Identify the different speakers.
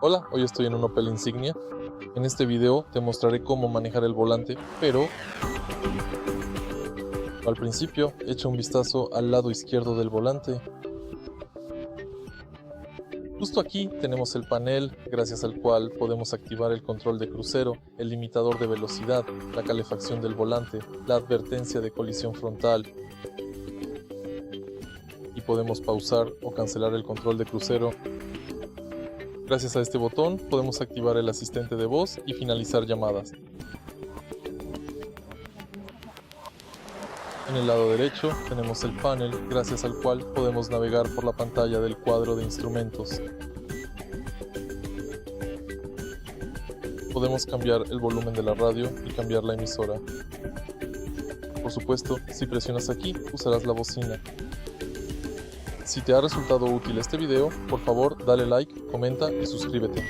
Speaker 1: Hola, hoy estoy en un Opel Insignia. En este video te mostraré cómo manejar el volante, pero al principio echa un vistazo al lado izquierdo del volante. Justo aquí tenemos el panel gracias al cual podemos activar el control de crucero, el limitador de velocidad, la calefacción del volante, la advertencia de colisión frontal y podemos pausar o cancelar el control de crucero. Gracias a este botón podemos activar el asistente de voz y finalizar llamadas. En el lado derecho tenemos el panel gracias al cual podemos navegar por la pantalla del cuadro de instrumentos. Podemos cambiar el volumen de la radio y cambiar la emisora. Por supuesto, si presionas aquí, usarás la bocina. Si te ha resultado útil este video, por favor dale like, comenta y suscríbete.